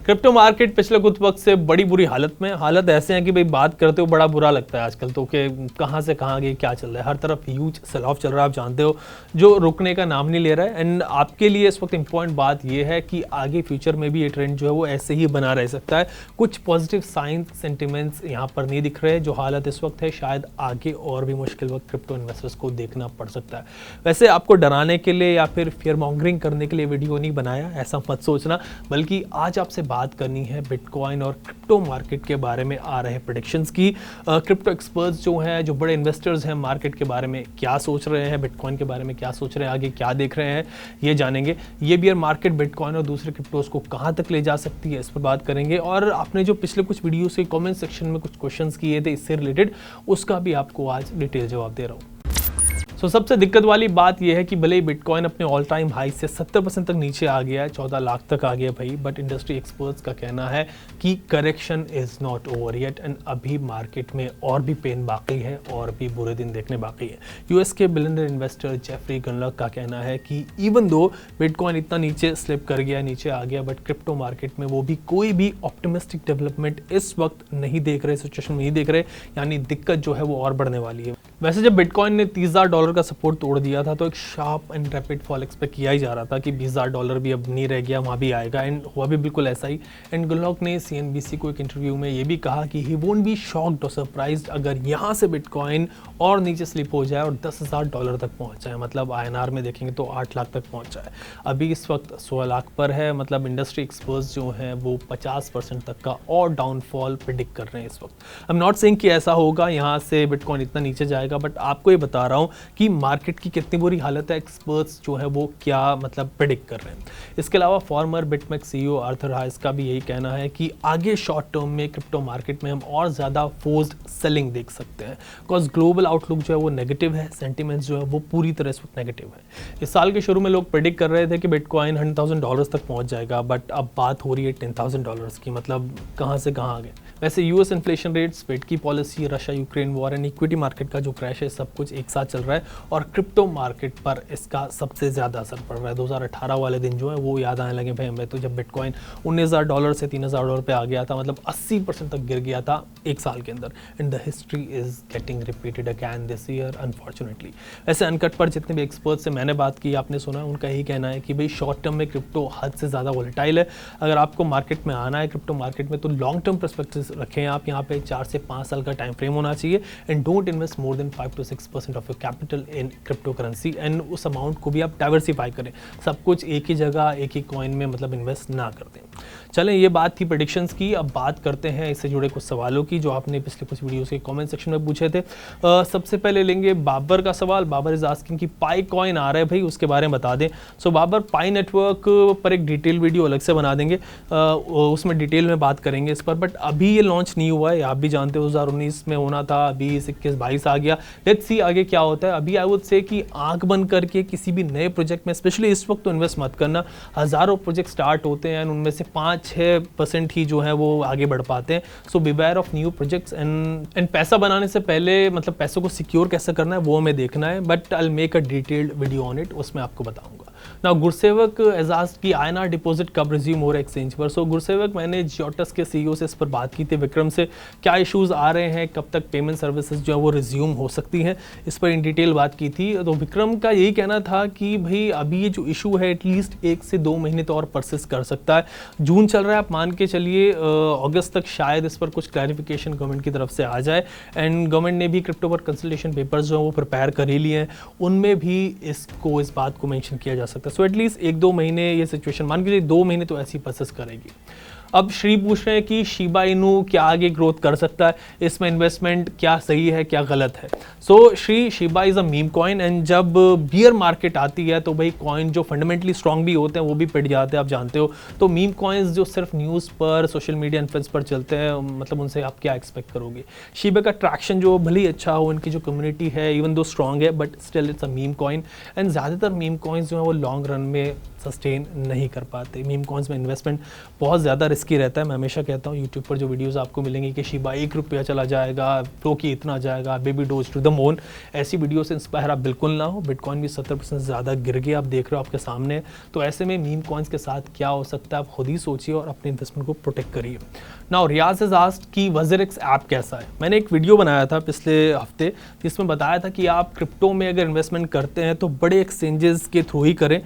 Crypto market पिछले कुछ वक्त से बड़ी बुरी हालत ऐसे है कि भाई बात करते हो बड़ा बुरा लगता है आजकल तो, कि कहाँ से कहाँ गई, क्या चल रहा है। हर तरफ ह्यूज सेल ऑफ चल रहा है, आप जानते हो, जो रुकने का नाम नहीं ले रहा है। एंड आपके लिए इस वक्त इंपॉर्टेंट बात यह है कि आगे फ्यूचर में भी ये ट्रेंड जो है वो ऐसे ही बना रह सकता है। कुछ पॉजिटिव साइंस सेंटिमेंट्स यहाँ पर नहीं दिख रहे। जो हालत इस वक्त है, शायद आगे और भी मुश्किल वक्त क्रिप्टो इन्वेस्टर्स को देखना पड़ सकता है। वैसे आपको डराने के लिए या फिर फियर मॉन्गरिंग करने के लिए वीडियो नहीं बनाया, ऐसा मत सोचना, बल्कि आज आपसे बात करनी है बिटकॉइन और क्रिप्टो मार्केट के बारे में आ रहे प्रेडिक्शंस की। क्रिप्टो एक्सपर्ट्स जो हैं, जो बड़े इन्वेस्टर्स हैं, मार्केट के बारे में क्या सोच रहे हैं, बिटकॉइन के बारे में क्या सोच रहे हैं, आगे क्या देख रहे हैं, ये जानेंगे। ये बियर मार्केट बिटकॉइन और दूसरे क्रिप्टोज को कहाँ तक ले जा सकती है, इस पर बात करेंगे। और आपने जो पिछले कुछ वीडियोस के कमेंट सेक्शन में कुछ क्वेश्चंस किए थे इससे रिलेटेड, उसका भी आपको आज डिटेल जवाब दे रहा हूँ। सबसे दिक्कत वाली बात यह है कि भले ही बिटकॉइन अपने ऑल टाइम हाई से 70% तक नीचे आ गया है, 14 लाख तक आ गया भाई, बट इंडस्ट्री एक्सपर्ट्स का कहना है कि correction is not over yet and अभी मार्केट में और भी पेन बाकी है और भी बुरे दिन देखने बाकी है। यूएस के बिलियनर इन्वेस्टर जेफरी गनलॉक का कहना है कि इवन दो बिटकॉइन इतना नीचे स्लिप कर गया, नीचे आ गया, बट क्रिप्टो मार्केट में वो भी कोई भी ऑप्टिमिस्टिक डेवलपमेंट इस वक्त नहीं देख रहे, सिचुएशन नहीं देख रहे, यानी दिक्कत जो है वो और बढ़ने वाली है। वैसे जब बिटकॉइन ने $30,000 का सपोर्ट तोड़ दिया था तो एक sharp and rapid fall expect किया ही जा रहा था कि $20,000 भी अब नहीं रह गया, वहाँ भी आएगा, एंड हुआ भी बिल्कुल ऐसा ही। एंड गनलॉक ने CNBC को एक इंटरव्यू में ये भी कहा कि ही वोंट बी शॉक्ड और सरप्राइज्ड अगर यहाँ से बिटकॉइन और नीचे स्लिप हो जाए और $10,000 तक पहुँच जाए, मतलब INR में देखेंगे तो 8 लाख तक पहुँच जाए। अभी इस वक्त 16 लाख पर है, मतलब इंडस्ट्री एक्सपर्ट्स जो हैं वो 50% तक का और डाउनफॉल प्रिडिक्ट कर रहे हैं इस वक्त। आई एम नॉट सेइंग कि ऐसा होगा, यहाँ से बिटकॉइन इतना नीचे जाएगा, बट आपको ये बता रहा हूँ कि मार्केट की कितनी बुरी हालत है, एक्सपर्ट्स जो है वो क्या मतलब प्रेडिक्ट कर रहे हैं। इसके अलावा फॉर्मर बिटमेक्स CEO आर्थर हाइस का भी यही कहना है कि आगे शॉर्ट टर्म में क्रिप्टो मार्केट में हम और ज़्यादा फोर्स्ड सेलिंग देख सकते हैं, बिकॉज ग्लोबल आउटलुक जो है वो नेगेटिव है, सेंटिमेंट्स जो है वो पूरी तरह से नेगेटिव है। इस साल के शुरू में लोग प्रेडिक्ट कर रहे थे कि बिटकॉइन $100,000 तक पहुँच जाएगा, बट अब बात हो रही है $10,000 की, मतलब कहाँ से कहाँ आ गए। वैसे US इन्फ्लेशन रेट्स, फेड की policy, Russia Ukraine war and equity market का जो क्रैश है, सब कुछ एक साथ चल रहा है और क्रिप्टो मार्केट पर इसका सबसे ज़्यादा असर पड़ रहा है। 2018 वाले दिन जो है वो याद आने लगे भाई हमें, तो जब बिटकॉइन $19,000 से $3,000 पे आ गया था, मतलब 80% तक गिर गया था एक साल के अंदर। And the history is getting repeated again this year unfortunately. वैसे अनकट पर जितने भी एक्सपर्ट्स से मैंने बात की, आपने सुना, उनका यही कहना है कि भाई शॉर्ट टर्म में क्रिप्टो हद से ज़्यादा वोलेटाइल है। अगर आपको मार्केट में आना है, क्रिप्टो मार्केट में, तो लॉन्ग टर्म पर्सपेक्टिव रखें आप। यहाँ पे 4 से 5 साल का टाइम फ्रेम होना चाहिए and don't invest more than 5 to 6% of your capital in crypto currency, and उस अमाउंट को भी आप डाइवर्सिफाई करें, सब कुछ एक ही जगह एक ही कॉइन में मतलब इन्वेस्ट ना कर दें। चलें, ये बात थी प्रेडिक्शंस की। अब बात करते हैं इससे जुड़े कुछ सवालों की जो आपने पिछले कुछ वीडियोस के कमेंट सेक्शन में पूछे थे। सबसे पहले लेंगे बाबर का सवाल। बाबर इज आस्किंग कि पाई कॉइन आ रहा है भाई, उसके बारे में बता दें। सो बाबर, पाई नेटवर्क पर एक डिटेल वीडियो अलग से बना देंगे, उसमें डिटेल में बात करेंगे इस पर, बट अभी ये लॉन्च नहीं हुआ है, आप भी जानते हो 2019 में होना था, अभी 21-22 आ गया। लेट्स सी आगे क्या होता है। अभी आई वुड से कि आंख बंद करके किसी भी नए प्रोजेक्ट में स्पेशली इस वक्त तो इन्वेस्ट मत करना। हज़ारों प्रोजेक्ट स्टार्ट होते हैं, उनमें से 5-6% ही जो है वो आगे बढ़ पाते हैं। So beware of new projects and पैसा बनाने से पहले मतलब पैसों को सिक्योर कैसे करना है वो हमें देखना है, but I will make a detailed video on it, उसमें आपको बताऊंगा। नाउ गुरसेवक एजाज की INR डिपॉजिट कब रिज्यूम हो रहा है एक्सचेंज पर। सो गुरसेवक, मैंने जियोटस के CEO से इस पर बात की थी, विक्रम से, क्या इश्यूज आ रहे हैं, कब तक पेमेंट सर्विसेज जो है वो रिज्यूम हो सकती हैं, इस पर इन डिटेल बात की थी। तो विक्रम का यही कहना था कि भाई अभी ये जो इशू है एटलीस्ट 1 से 2 महीने तो और परसिस्ट कर सकता है। जून चल रहा है, आप मान के चलिए अगस्त तक शायद इस पर कुछ क्लैरिफिकेशन गवर्नमेंट की तरफ से आ जाए। एंड गवर्नमेंट ने भी क्रिप्टो पर कंसल्टेशन पेपर्स जो है वो प्रिपेयर कर ही लिए हैं, उनमें भी इस बात को मेंशन किया जा सकता है। सो एटलीस्ट 1-2 महीने ये सिचुएशन, मान के चलिए 2 महीने तो ऐसी परसिस्ट करेगी। अब श्री पूछ रहे हैं कि शिबा इनू क्या आगे ग्रोथ कर सकता है, इसमें इन्वेस्टमेंट क्या सही है क्या गलत है। So Shiba is a meme coin, and जब बियर मार्केट आती है तो भाई कॉइन जो फंडामेंटली स्ट्रॉन्ग भी होते हैं वो भी पिट जाते हैं, आप जानते हो। तो मीम कॉइन्स जो सिर्फ न्यूज़ पर, सोशल मीडिया इन्फ्लुएंस पर चलते हैं, मतलब उनसे आप क्या एक्सपेक्ट करोगे। शिबा का ट्रैक्शन जो भले ही अच्छा हो, इनकी जो कम्युनिटी है इवन दो स्ट्रॉन्ग है, but still it's a meme coin, and ज़्यादातर मीम कॉइन्स जो है वो लॉन्ग रन में सस्टेन नहीं कर पाते। मीम कॉइन्स में इन्वेस्टमेंट बहुत ज़्यादा रिस्की रहता है। मैं हमेशा कहता हूँ यूट्यूब पर जो वीडियोस आपको मिलेंगी कि शिबा 1 रुपया चला जाएगा, फ्लोकी इतना जाएगा, baby doge to the moon, ऐसी वीडियो से इंस्पायर आप बिल्कुल ना हो। बिटकॉइन भी 70% ज़्यादा गिर गया, आप देख रहे हो आपके सामने। तो ऐसे में मीम कॉइन्स के साथ क्या हो सकता है, आप खुद ही सोचिए और अपने इन्वेस्टमेंट को प्रोटेक्ट करिए। नाउ रियाज हैज़ आस्क्ड कि WazirX ऐप कैसा है। मैंने एक वीडियो बनाया था पिछले हफ्ते जिसमें बताया था कि आप क्रिप्टो में अगर इन्वेस्टमेंट करते हैं तो बड़े एक्सचेंजेस के थ्रू ही करें,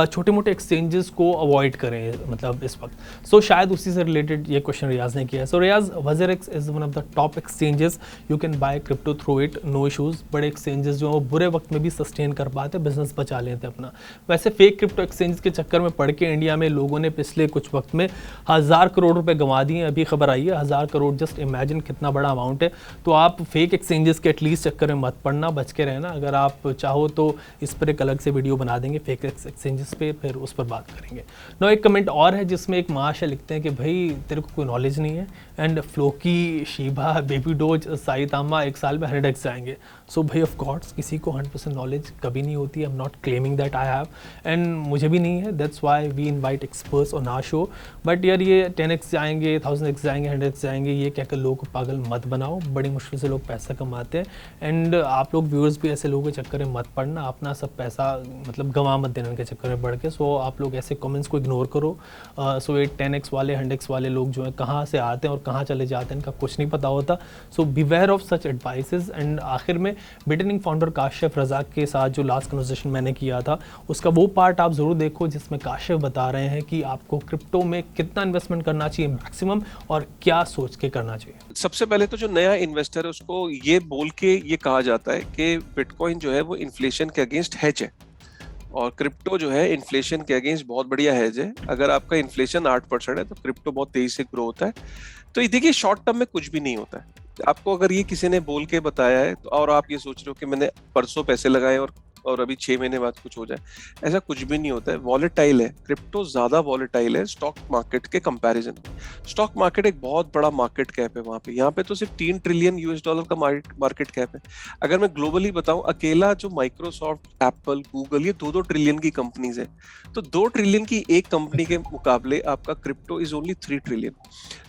छोटे मोटे एक्सचेंजेस को अवॉइड करें मतलब इस वक्त। सो शायद उसी से रिलेटेड ये क्वेश्चन रियाज ने किया है। So Riyaz, WazirX is one of the top exchanges, you can buy crypto through it, no issues. बड़े एक्सचेंजेस जो हैं वो बुरे वक्त में भी सस्टेन कर पाते, बिजनेस बचा लेते अपना। वैसे फेक क्रिप्टो एक्सचेंज के चक्कर में पड़ के इंडिया में लोगों ने पिछले कुछ वक्त में 1000 करोड़ रुपए गंवा दिए। अभी खबर आई है 1000 करोड़, जस्ट इमेजिन कितना बड़ा अमाउंट है। तो आप फेक एक्सचेंजेस के एटलीस्ट चक्कर में मत पड़ना, बच के रहना। अगर आप चाहो तो इस पर एक अलग से वीडियो बना देंगे फेक एक्सचेंजेस पे, फिर उस पर बात करेंगे। नो, एक कमेंट और है जिसमें एक महाशय लिखते हैं कि भाई तेरे को कोई नॉलेज नहीं है and Floki, Shiba, baby dose, Saitama 1 साल में 100x जाएंगे। सो भाई ऑफ कोर्स किसी को 100% नॉलेज कभी नहीं होती। I am not claiming that I have, and मुझे भी नहीं है। That's why we invite experts on our show. But यार ये 10x जाएंगे, 1000x जाएंगे, 100x जाएंगे, ये कहकर लोगों को पागल मत बनाओ। बड़ी मुश्किल से लोग पैसा कमाते हैं एंड आप लोग व्यूअर्स भी ऐसे लोगों के चक्कर में मत पड़ना, अपना सब पैसा मतलब गंवा मत देना उनके चक्कर में बढ़ के। सो आप लोग ऐसे कमेंट्स को इग्नोर करो। सो ये 10x वाले 100x वाले लोग जो हैं कहाँ से आते हैं और कहाँ चले जाते हैं, इनका कुछ नहीं पता होता। So beware of such advices. And आखिर में बिटनिंग फाउंडर काशिफ रज़ाक के साथ जो लास्ट कन्वर्सेशन मैंने किया था उसका वो पार्ट आप ज़रूर देखो जिसमें काशिफ बता रहे हैं कि आपको क्रिप्टो में कितना इन्वेस्टमेंट करना चाहिए मैक्सिमम और क्या सोच के करना चाहिए। सबसे पहले तो जो नया इन्वेस्टर है उसको ये बोल के ये कहा जाता है कि बिटकॉइन जो है वो इन्फ्लेशन के अगेंस्ट हेज है और क्रिप्टो जो है इन्फ्लेशन के अगेंस्ट बहुत बढ़िया हेज है। अगर आपका इन्फ्लेशन 8% है तो क्रिप्टो बहुत तेजी से ग्रो होता है। तो ये देखिए शॉर्ट टर्म में कुछ भी नहीं होता है। आपको अगर ये किसी ने बोल के बताया है तो और आप ये सोच रहे हो कि मैंने परसों पैसे लगाए और अभी 6 महीने बाद कुछ हो जाए, ऐसा कुछ भी नहीं होता है। वॉलेटाइल है, क्रिप्टो ज्यादा वॉलेटाइल है स्टॉक मार्केट के कंपैरिजन में। स्टॉक मार्केट एक बहुत बड़ा मार्केट कैप है वहां पे, यहाँ पे तो सिर्फ $3 ट्रिलियन का मार्केट कैप है। अगर मैं ग्लोबली बताऊं, अकेला जो माइक्रोसॉफ्ट, एप्पल, गूगल, ये 2-2 ट्रिलियन की कंपनीज है। तो 2 ट्रिलियन की एक कंपनी के मुकाबले आपका क्रिप्टो इज ओनली 3 ट्रिलियन।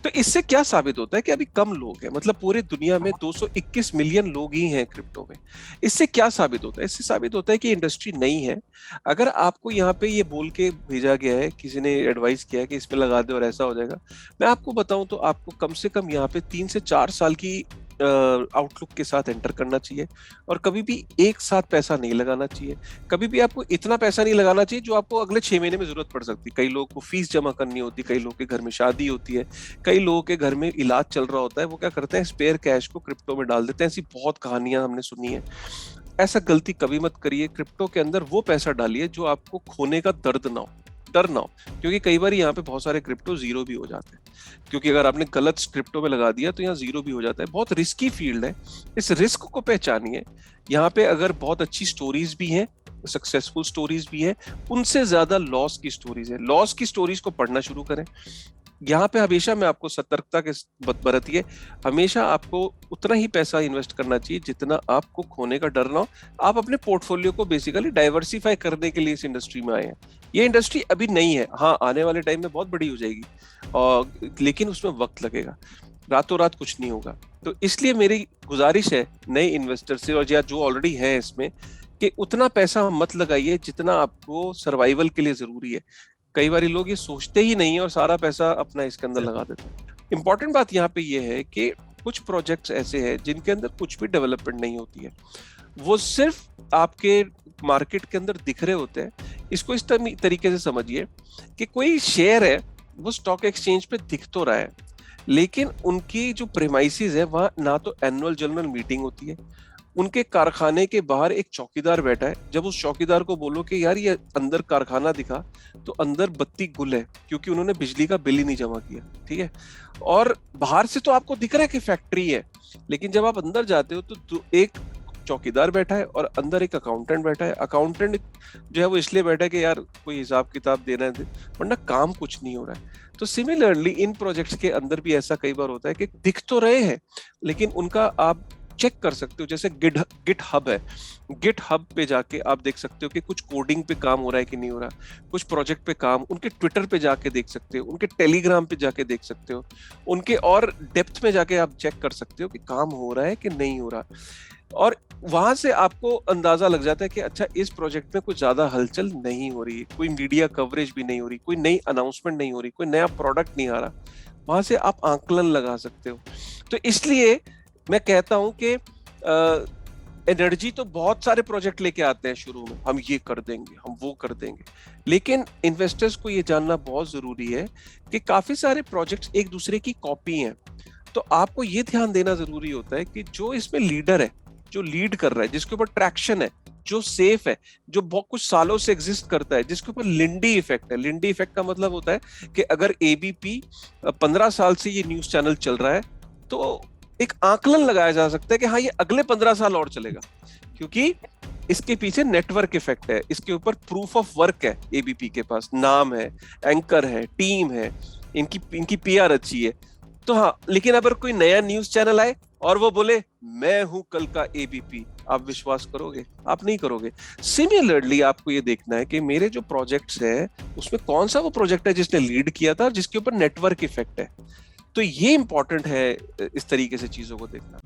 तो इससे क्या साबित होता है कि अभी कम लोग हैं, मतलब पूरे दुनिया में 221 मिलियन लोग ही हैं क्रिप्टो में। इससे क्या साबित होता है? इससे साबित होता है कि इंडस्ट्री नई है। अगर आपको यहाँ पे ये बोल के भेजा गया है, किसी ने एडवाइस किया है कि इसमें लगा दे और ऐसा हो जाएगा, मैं आपको बताऊं तो आपको कम से कम यहाँ पे 3 से 4 साल की आउटलुक के साथ एंटर करना चाहिए और कभी भी एक साथ पैसा नहीं लगाना चाहिए। कभी भी आपको इतना पैसा नहीं लगाना चाहिए जो आपको अगले 6 महीने में जरूरत पड़ सकती है। कई लोगों को फीस जमा करनी होती है, कई लोगों के घर में शादी होती है, कई लोगों के घर में इलाज चल रहा होता है। वो क्या करते हैं, स्पेयर कैश को क्रिप्टो में डाल देते हैं। ऐसी बहुत कहानियां हमने सुनी है। ऐसा गलती कभी मत करिए। क्रिप्टो के अंदर वो पैसा डालिए जो आपको खोने का डर ना हो, क्योंकि कई बार यहाँ पे बहुत सारे क्रिप्टो जीरो भी हो जाते हैं। क्योंकि अगर आपने गलत क्रिप्टो में लगा दिया तो यहाँ जीरो भी हो जाता है। बहुत रिस्की फील्ड है, इस रिस्क को पहचानिए। यहाँ पे अगर बहुत अच्छी स्टोरीज भी हैं, सक्सेसफुल स्टोरीज भी हैं, उनसे ज्यादा लॉस की स्टोरीज है। लॉस की स्टोरीज को पढ़ना शुरू करें। यहाँ पे हमेशा मैं आपको सतर्कता के बरतिए। हमेशा आपको उतना ही पैसा इन्वेस्ट करना चाहिए जितना आपको खोने का डर ना हो। आप अपने पोर्टफोलियो को बेसिकली डाइवर्सिफाई करने के लिए इस इंडस्ट्री में आए हैं। ये इंडस्ट्री अभी नहीं है, हाँ आने वाले टाइम में बहुत बड़ी हो जाएगी, और लेकिन उसमें वक्त लगेगा, रातों रात कुछ नहीं होगा। तो इसलिए मेरी गुजारिश है नए इन्वेस्टर से और या जो ऑलरेडी है इसमें, कि उतना पैसा मत लगाइए जितना आपको सर्वाइवल के लिए जरूरी है। कई बार लोग ये सोचते ही नहीं और सारा पैसा अपना इसके अंदर लगा देते हैं। इंपॉर्टेंट बात यहाँ पे ये है कि कुछ प्रोजेक्ट्स ऐसे हैं जिनके अंदर कुछ भी डेवलपमेंट नहीं होती है, वो सिर्फ आपके मार्केट के अंदर दिख रहे होते हैं। इसको इस तरीके से समझिए कि कोई शेयर है वो स्टॉक एक्सचेंज पे दिख तो रहा है, लेकिन उनकी जो प्रेमाइसिस है वहां ना तो एनुअल जनरल मीटिंग होती है, उनके कारखाने के बाहर एक चौकीदार बैठा है। जब उस चौकीदार को बोलो कि यार ये अंदर कारखाना दिखा, तो अंदर बत्ती गुल है क्योंकि उन्होंने बिजली का बिल ही नहीं जमा किया, ठीक है। और बाहर से तो आपको दिख रहा है कि फैक्ट्री है, लेकिन जब आप अंदर जाते हो तो एक चौकीदार बैठा है और अंदर एक अकाउंटेंट बैठा है। अकाउंटेंट जो है वो इसलिए बैठा है कि यार कोई हिसाब किताब देना है, वरना काम कुछ नहीं हो रहा है। तो सिमिलरली इन प्रोजेक्ट्स के अंदर भी ऐसा कई बार होता है कि दिख तो रहे हैं लेकिन उनका आप चेक कर सकते हो, जैसे गिट हब है, गिट हब पे जाके आप देख सकते हो कि कुछ कोडिंग पे काम हो रहा है कि नहीं हो रहा, कुछ प्रोजेक्ट पे काम, उनके ट्विटर पे जाके देख सकते हो, उनके टेलीग्राम पे जाके देख सकते हो, उनके और डेप्थ में जाके आप चेक कर सकते हो कि काम हो रहा है कि नहीं हो रहा। और वहां से आपको अंदाजा लग जाता है कि अच्छा इस प्रोजेक्ट में कुछ ज्यादा हलचल नहीं हो रही, कोई मीडिया कवरेज भी नहीं हो रही, कोई नई अनाउंसमेंट नहीं हो रही, कोई नया प्रोडक्ट नहीं आ रहा, वहां से आप आंकलन लगा सकते हो। तो इसलिए मैं कहता हूं कि एनर्जी तो बहुत सारे प्रोजेक्ट लेके आते हैं शुरू में, हम ये कर देंगे, हम वो कर देंगे, लेकिन इन्वेस्टर्स को ये जानना बहुत जरूरी है कि काफी सारे प्रोजेक्ट्स एक दूसरे की कॉपी हैं। तो आपको ये ध्यान देना जरूरी होता है कि जो इसमें लीडर है, जो लीड कर रहा है, जिसके ऊपर ट्रैक्शन है, जो सेफ है, जो बहुत कुछ सालों से एग्जिस्ट करता है, जिसके ऊपर लिंडी इफेक्ट है। लिंडी इफेक्ट का मतलब होता है कि अगर एबीपी 15 साल से ये न्यूज चैनल चल रहा है तो एक आकलन लगाया जा सकता है कि हाँ ये अगले 15 साल और चलेगा, क्योंकि इसके पीछे नेटवर्क इफेक्ट है, इसके ऊपर प्रूफ ऑफ वर्क है, एबीपी के पास नाम है, एंकर है, टीम है, इनकी पीआर अच्छी है। तो हाँ, लेकिन अगर कोई नया न्यूज चैनल आए और वो बोले मैं हूं कल का एबीपी, आप विश्वास करोगे? आप नहीं करोगे। सिमिलरली आपको ये देखना है कि मेरे जो प्रोजेक्ट्स है उसमें कौन सा वो प्रोजेक्ट है जिसने लीड किया था और जिसके ऊपर नेटवर्क इफेक्ट है। तो ये इंपॉर्टेंट है इस तरीके से चीजों को देखना।